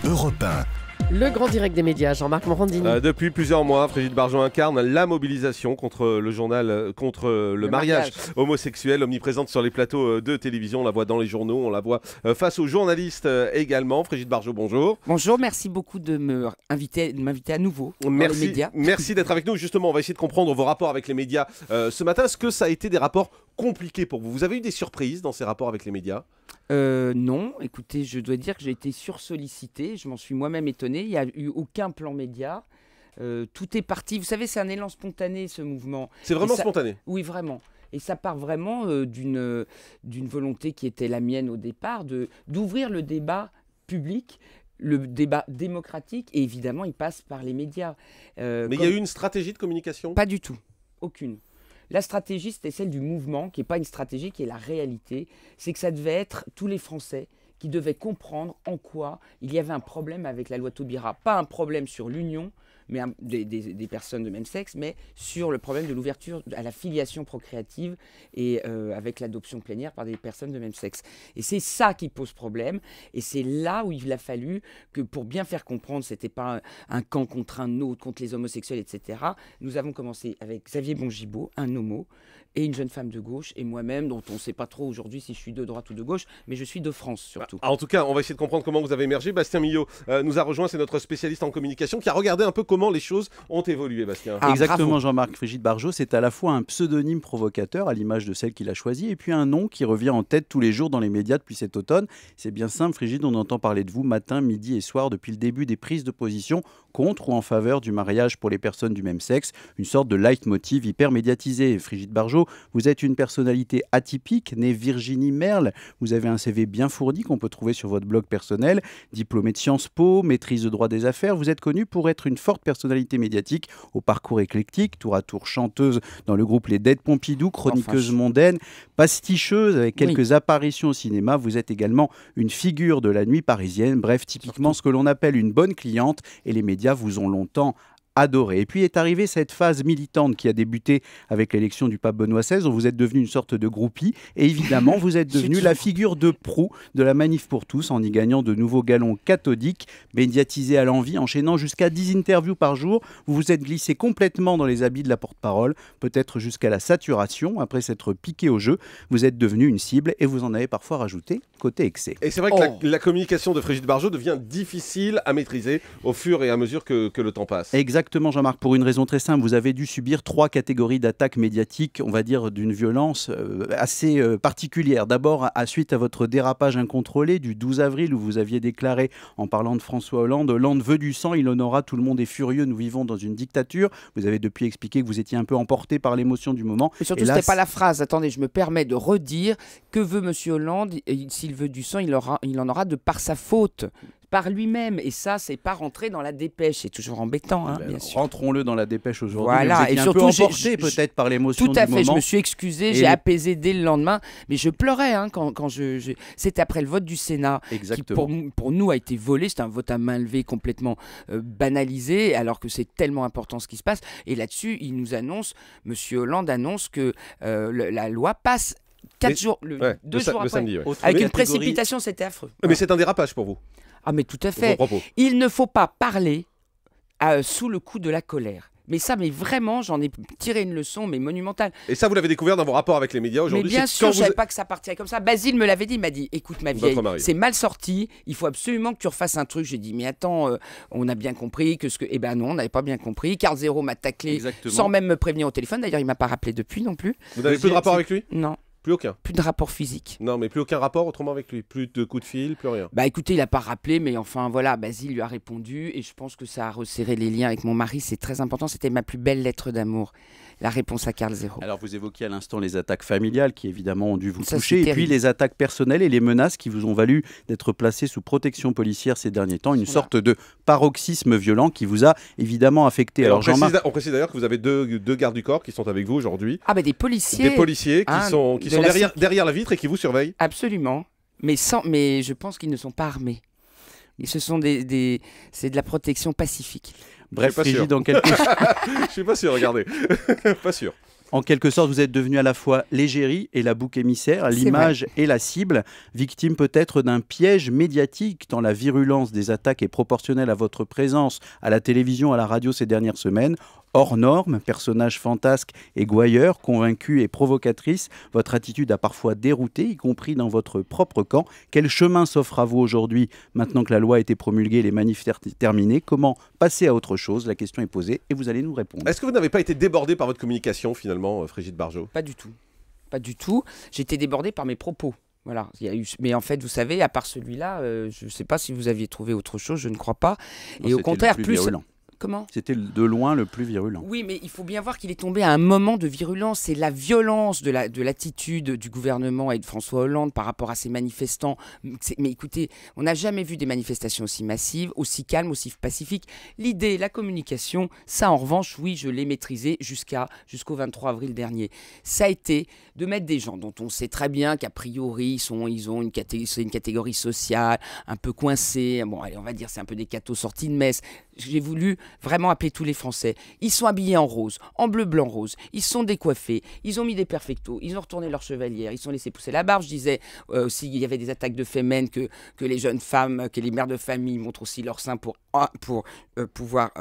Europe 1. Le grand direct des médias, Jean-Marc Morandini. Depuis plusieurs mois, Brigitte Bardot incarne la mobilisation contre le journal, contre le mariage homosexuel, omniprésente sur les plateaux de télévision. On la voit dans les journaux, on la voit face aux journalistes également. Brigitte Bardot, bonjour. Bonjour, merci beaucoup de m'inviter à nouveau dans les médias. Merci d'être avec nous. Justement, on va essayer de comprendre vos rapports avec les médias ce matin. Est-ce que ça a été des rapports compliqués pour vous? Vous avez eu des surprises dans ces rapports avec les médias? Non, écoutez, je dois dire que j'ai été sursollicité, je m'en suis moi-même étonné, il n'y a eu aucun plan média, tout est parti, vous savez, c'est un élan spontané ce mouvement. C'est vraiment spontané? Oui, vraiment. Et ça part vraiment d'une volonté qui était la mienne au départ, d'ouvrir le débat public, le débat démocratique, et évidemment, il passe par les médias. Mais il y a eu une stratégie de communication? Pas du tout, aucune. La stratégie, c'était celle du mouvement, qui n'est pas une stratégie, qui est la réalité. C'est que ça devait être tous les Français qui devaient comprendre en quoi il y avait un problème avec la loi Taubira. Pas un problème sur l'union mais des personnes de même sexe, mais sur le problème de l'ouverture à la filiation procréative et avec l'adoption plénière par des personnes de même sexe. Et c'est ça qui pose problème. Et c'est là où il a fallu que, pour bien faire comprendre, ce n'était pas un camp contre un autre, contre les homosexuels, etc. Nous avons commencé avec Xavier Bongibaud, un homo, et une jeune femme de gauche, et moi-même, dont on ne sait pas trop aujourd'hui si je suis de droite ou de gauche, mais je suis de France surtout. En tout cas, on va essayer de comprendre comment vous avez émergé. Bastien Millot nous a rejoint, c'est notre spécialiste en communication, qui a regardé un peu comment les choses ont évolué, Bastien. Exactement, Jean-Marc. Brigitte Bardot, c'est à la fois un pseudonyme provocateur, à l'image de celle qu'il a choisie, et puis un nom qui revient en tête tous les jours dans les médias depuis cet automne. C'est bien simple, Brigitte, on entend parler de vous matin, midi et soir depuis le début des prises de position contre ou en faveur du mariage pour les personnes du même sexe, une sorte de leitmotiv hyper médiatisé. Brigitte Bardot, vous êtes une personnalité atypique, née Virginie Merle. Vous avez un CV bien fourni qu'on peut trouver sur votre blog personnel. Diplômée de Sciences Po, maîtrise de droit des affaires, vous êtes connue pour être une forte personnalité médiatique au parcours éclectique, tour à tour chanteuse dans le groupe Les Dead Pompidou, chroniqueuse mondaine, pasticheuse avec quelques apparitions au cinéma. Vous êtes également une figure de la nuit parisienne. Bref, typiquement ce que l'on appelle une bonne cliente, et les médias vous ont longtemps adoré. Et puis est arrivée cette phase militante qui a débuté avec l'élection du pape Benoît XVI, où vous êtes devenu une sorte de groupie, et évidemment vous êtes devenu la figure de proue de la Manif pour tous, en y gagnant de nouveaux galons cathodiques, médiatisés à l'envi, enchaînant jusqu'à 10 interviews par jour. Vous vous êtes glissé complètement dans les habits de la porte-parole, peut-être jusqu'à la saturation. Après s'être piqué au jeu, vous êtes devenu une cible, et vous en avez parfois rajouté côté excès. Et c'est vrai que la communication de Brigitte Bardot devient difficile à maîtriser au fur et à mesure que le temps passe. Exactement, Jean-Marc, pour une raison très simple. Vous avez dû subir 3 catégories d'attaques médiatiques, on va dire d'une violence assez particulière. D'abord, suite à votre dérapage incontrôlé du 12 avril, où vous aviez déclaré, en parlant de François Hollande, « Hollande veut du sang, il en aura, tout le monde est furieux, nous vivons dans une dictature ». Vous avez depuis expliqué que vous étiez un peu emporté par l'émotion du moment. Mais surtout, ce n'était pas la phrase. Attendez, je me permets de redire que veut M. Hollande. S'il veut du sang, il en aura de par sa faute, par lui-même, et ça, c'est pas rentré dans la dépêche. C'est toujours embêtant, bien sûr. Rentrons-le dans la dépêche aujourd'hui. Voilà, vous étiez un peu emporté peut-être par l'émotion du moment. Tout à fait, je me suis excusé, j'ai apaisé dès le lendemain, mais je pleurais quand c'était après le vote du Sénat, exactement, qui pour nous a été volé. C'est un vote à main levée complètement banalisé, alors que c'est tellement important ce qui se passe. Et là-dessus, M. Hollande annonce que la loi passe 2 jours après. Samedi, avec une précipitation, c'était affreux. Mais c'est un dérapage pour vous. Ah mais tout à fait. Il ne faut pas parler sous le coup de la colère. Mais ça, vraiment, j'en ai tiré une leçon, mais monumentale. Et ça, vous l'avez découvert dans vos rapports avec les médias aujourd'hui? Mais bien sûr, je ne savais pas que ça partirait comme ça. Basile me l'avait dit, il m'a dit, écoute ma vieille, c'est mal sorti, il faut absolument que tu refasses un truc. J'ai dit, mais attends, on a bien compris que ce que... Eh ben non, on n'avait pas bien compris. Carl Zéro m'a taclé sans même me prévenir au téléphone. D'ailleurs, il ne m'a pas rappelé depuis non plus. Vous n'avez plus de rapport avec lui? Non. Plus aucun? Plus de rapport physique. Non, mais plus aucun rapport autrement avec lui? Plus de coups de fil, plus rien? Bah écoutez, il n'a pas rappelé, mais enfin voilà, Basile lui a répondu, et je pense que ça a resserré les liens avec mon mari, c'est très important, c'était ma plus belle lettre d'amour, la réponse à Carl Zéro. Alors vous évoquiez à l'instant les attaques familiales qui évidemment ont dû vous toucher, et puis les attaques personnelles et les menaces qui vous ont valu d'être placé sous protection policière ces derniers temps, une sorte de paroxysme violent qui vous a évidemment affecté. Alors on précise d'ailleurs que vous avez deux gardes du corps qui sont avec vous aujourd'hui. Ah ben des policiers. Des policiers qui sont derrière la vitre et qui vous surveillent. Absolument, mais je pense qu'ils ne sont pas armés. C'est de la protection pacifique. Bref, Brigitte, dans quelques... Je suis pas sûr, regardez. Pas sûr. En quelque sorte, vous êtes devenu à la fois l'égérie et la bouc émissaire, l'image et la cible, victime peut-être d'un piège médiatique tant la virulence des attaques est proportionnelle à votre présence à la télévision, à la radio ces dernières semaines. Hors norme, personnage fantasque et gouailleur, convaincu et provocatrice, votre attitude a parfois dérouté, y compris dans votre propre camp. Quel chemin s'offre à vous aujourd'hui, maintenant que la loi a été promulguée, les manifs terminés? Comment passer à autre chose? La question est posée et vous allez nous répondre. Est-ce que vous n'avez pas été débordé par votre communication finalement, Frigide Barjot? Pas du tout. Pas du tout. J'ai été débordée par mes propos. Voilà. Mais en fait, vous savez, à part celui-là, je ne sais pas si vous aviez trouvé autre chose, je ne crois pas. Non, et au contraire, plus virulent. Comment ? C'était de loin le plus virulent. Oui, mais il faut bien voir qu'il est tombé à un moment de virulence. C'est la violence de l'attitude du gouvernement et de François Hollande par rapport à ces manifestants. Mais écoutez, on n'a jamais vu des manifestations aussi massives, aussi calmes, aussi pacifiques. L'idée, la communication, ça en revanche, oui, je l'ai maîtrisé jusqu'au 23 avril dernier. Ça a été de mettre des gens dont on sait très bien qu'a priori, c'est une catégorie sociale, un peu coincée. Bon, allez, on va dire c'est un peu des cathos sortis de messe. J'ai voulu vraiment appeler tous les Français. Ils sont habillés en rose, en bleu, blanc, rose. Ils sont décoiffés, ils ont mis des perfectos, ils ont retourné leur chevalière, ils sont laissés pousser la barbe. Je disais aussi qu'il y avait des attaques de fémènes, que les jeunes femmes, que les mères de famille montrent aussi leur sein pour pouvoir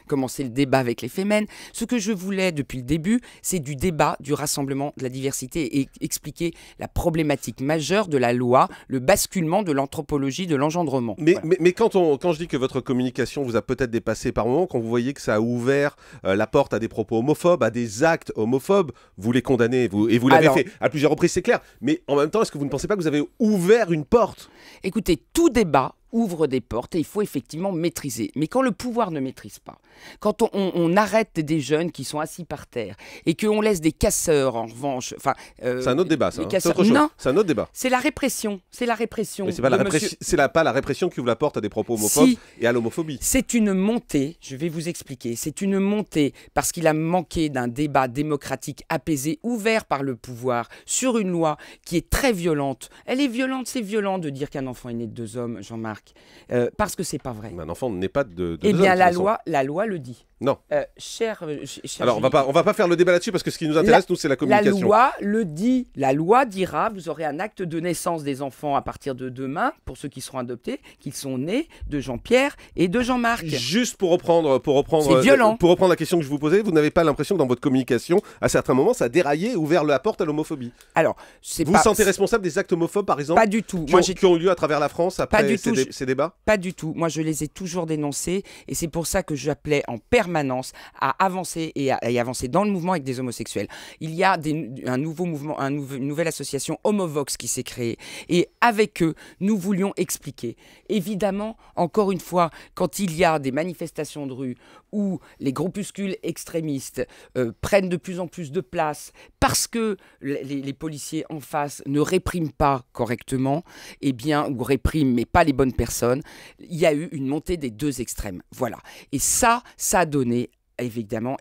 commencer le débat avec les fémènes. Ce que je voulais depuis le début, c'est du débat, du rassemblement, de la diversité et expliquer la problématique majeure de la loi, le basculement de l'anthropologie de l'engendrement. Mais quand je dis que votre communication vous a peut-être dépassé par moment, quand vous voyez que ça a ouvert la porte à des propos homophobes, à des actes homophobes, vous les condamnez, et vous l'avez fait à plusieurs reprises, c'est clair. Mais en même temps, est-ce que vous ne pensez pas que vous avez ouvert une porte? Écoutez, tout débat ouvre des portes et il faut effectivement maîtriser. Mais quand le pouvoir ne maîtrise pas, quand on arrête des jeunes qui sont assis par terre et qu'on laisse des casseurs en revanche... c'est un autre débat, ça. C'est autre chose. Non, c'est un autre débat. C'est la répression. C'est la répression. Mais c'est pas la répression qui ouvre la porte à des propos homophobes et à l'homophobie. C'est une montée, je vais vous expliquer, c'est une montée parce qu'il a manqué d'un débat démocratique apaisé, ouvert par le pouvoir, sur une loi qui est très violente. Elle est violente, c'est violent de dire qu'un enfant est né de 2 hommes, Jean-Marc. Parce que c'est pas vrai. Un enfant n'est pas de Eh bien, hommes, la loi le dit. Non. Cher Alors, on va pas faire le débat là-dessus parce que ce qui nous intéresse, nous, c'est la communication. La loi le dit. La loi dira, vous aurez un acte de naissance des enfants à partir de demain, pour ceux qui seront adoptés, qu'ils sont nés de Jean-Pierre et de Jean-Marc. Juste pour reprendre c'est violent. Pour reprendre la question que je vous posais, vous n'avez pas l'impression que dans votre communication, à certains moments, ça a déraillé et ouvert la porte à l'homophobie? Alors, vous vous sentez responsable des actes homophobes, par exemple? Pas du tout. Qui ont eu lieu à travers la France après ces débats? Pas du tout. Moi, je les ai toujours dénoncés et c'est pour ça que j'appelais en permanence à avancer et avancer dans le mouvement avec des homosexuels. Il y a un nouveau mouvement, une nouvelle association Homovox qui s'est créée et avec eux, nous voulions expliquer. Évidemment, encore une fois, quand il y a des manifestations de rue où les groupuscules extrémistes prennent de plus en plus de place parce que les policiers en face ne répriment pas correctement, ou répriment mais pas les bonnes personnes, il y a eu une montée des 2 extrêmes. Voilà. Et ça a donné évidemment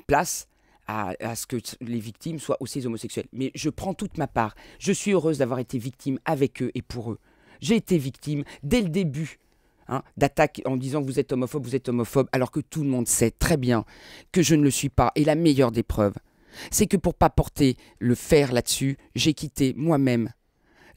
place à ce que les victimes soient aussi homosexuelles. Mais je prends toute ma part. Je suis heureuse d'avoir été victime avec eux et pour eux. J'ai été victime dès le début d'attaques en disant vous êtes homophobe, alors que tout le monde sait très bien que je ne le suis pas. Et la meilleure des preuves, c'est que pour ne pas porter le fer là-dessus, j'ai quitté moi-même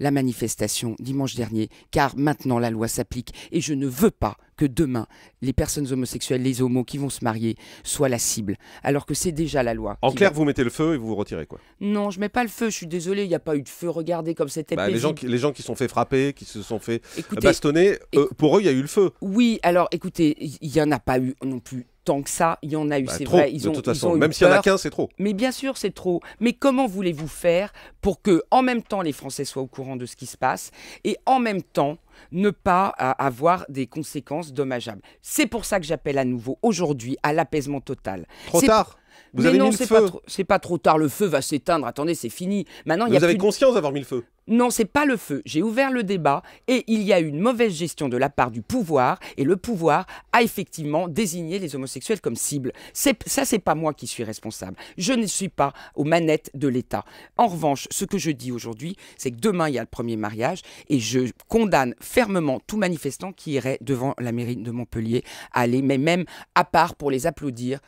la manifestation dimanche dernier, car maintenant la loi s'applique et je ne veux pas que demain, les personnes homosexuelles, les homos qui vont se marier, soient la cible, alors que c'est déjà la loi. En clair, vous mettez le feu et vous vous retirez, quoi? Non, je mets pas le feu, je suis désolée, il n'y a pas eu de feu, regardez comme c'était paisible. Les gens qui se sont fait frapper, qui se sont fait bastonner, pour eux, il y a eu le feu. Oui, alors écoutez, il n'y en a pas eu non plus tant que ça, il y en a eu, c'est trop, vrai. De toute façon, même s'il y en a qu'un, c'est trop. Mais bien sûr, c'est trop. Mais comment voulez-vous faire pour que, en même temps, les Français soient au courant de ce qui se passe et en même temps, ne pas avoir des conséquences dommageables? C'est pour ça que j'appelle à nouveau aujourd'hui à l'apaisement total. Trop tard. Vous avez mis le feu. C'est pas trop tard, le feu va s'éteindre, attendez, c'est fini. Maintenant, vous avez conscience d'avoir mis le feu? Non, c'est pas le feu. J'ai ouvert le débat et il y a eu une mauvaise gestion de la part du pouvoir et le pouvoir a effectivement désigné les homosexuels comme cible. Ça, c'est pas moi qui suis responsable. Je ne suis pas aux manettes de l'État. En revanche, ce que je dis aujourd'hui, c'est que demain, il y a le premier mariage et je condamne fermement tout manifestant qui irait devant la mairie de Montpellier, mais même à part pour les applaudir.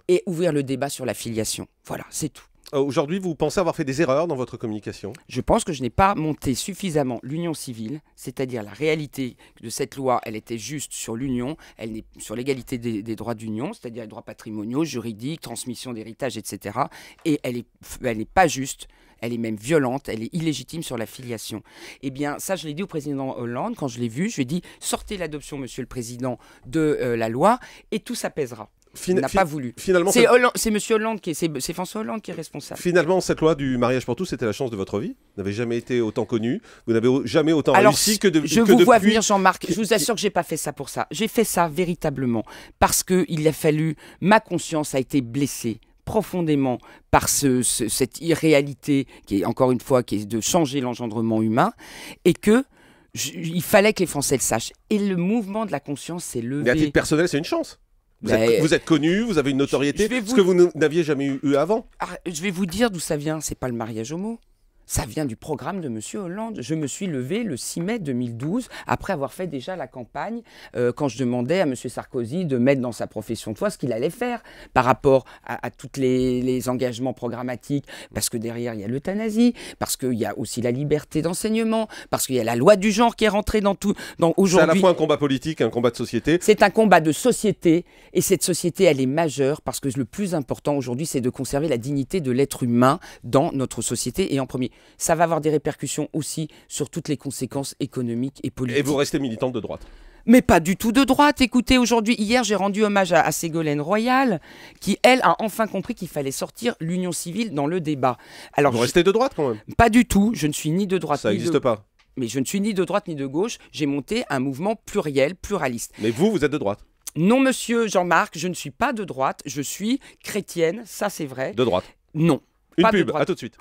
et ouvrir le débat sur la filiation. Voilà, c'est tout. Aujourd'hui, vous pensez avoir fait des erreurs dans votre communication? Je pense que je n'ai pas monté suffisamment l'union civile, c'est-à-dire la réalité de cette loi, elle était juste sur l'union, elle n'est sur l'égalité des droits d'union, c'est-à-dire les droits patrimoniaux, juridiques, transmission d'héritage, etc. Et elle n'est pas juste. Elle est même violente, elle est illégitime sur la filiation. Eh bien, ça, je l'ai dit au président Hollande, quand je l'ai vu, je lui ai dit, sortez l'adoption, monsieur le président, de la loi, et tout s'apaisera. Il n'a pas voulu. Finalement, c'est monsieur Hollande, c'est François Hollande qui est responsable. Finalement, cette loi du mariage pour tous, c'était la chance de votre vie. Vous n'avez jamais été autant connu, vous n'avez jamais autant réussi que depuis... Je vous vois venir, Jean-Marc, je vous assure que je n'ai pas fait ça pour ça. J'ai fait ça véritablement parce qu'il a fallu... Ma conscience a été blessée profondément par cette irréalité qui est, encore une fois, qui est de changer l'engendrement humain, et il fallait que les Français le sachent. Et le mouvement de la conscience s'est levé. Mais à titre personnel, c'est une chance. Vous êtes connu, vous avez une notoriété, ce que vous n'aviez jamais eu avant. Je vais vous dire d'où ça vient. C'est pas le mariage homo. Ça vient du programme de M. Hollande. Je me suis levé le 6 mai 2012, après avoir fait déjà la campagne, quand je demandais à M. Sarkozy de mettre dans sa profession de foi ce qu'il allait faire par rapport à tous les engagements programmatiques, parce que derrière, il y a l'euthanasie, parce qu'il y a aussi la liberté d'enseignement, parce qu'il y a la loi du genre qui est rentrée dans tout. C'est à la fois un combat politique, un combat de société. C'est un combat de société, et cette société, elle est majeure, parce que le plus important aujourd'hui, c'est de conserver la dignité de l'être humain dans notre société, et en premier. Ça va avoir des répercussions aussi sur toutes les conséquences économiques et politiques. Et vous restez militante de droite? Mais pas du tout de droite. Écoutez, hier, j'ai rendu hommage à Ségolène Royal, qui, elle, a enfin compris qu'il fallait sortir l'union civile dans le débat. Alors, vous restez de droite quand même? Pas du tout. Je ne suis ni de droite Ça n'existe pas. Mais je ne suis ni de droite ni de gauche. J'ai monté un mouvement pluriel, pluraliste. Mais vous êtes de droite? Non, monsieur Jean-Marc, je ne suis pas de droite. Je suis chrétienne, ça c'est vrai. De droite? Non. Une pas pub, de droite. à tout de suite.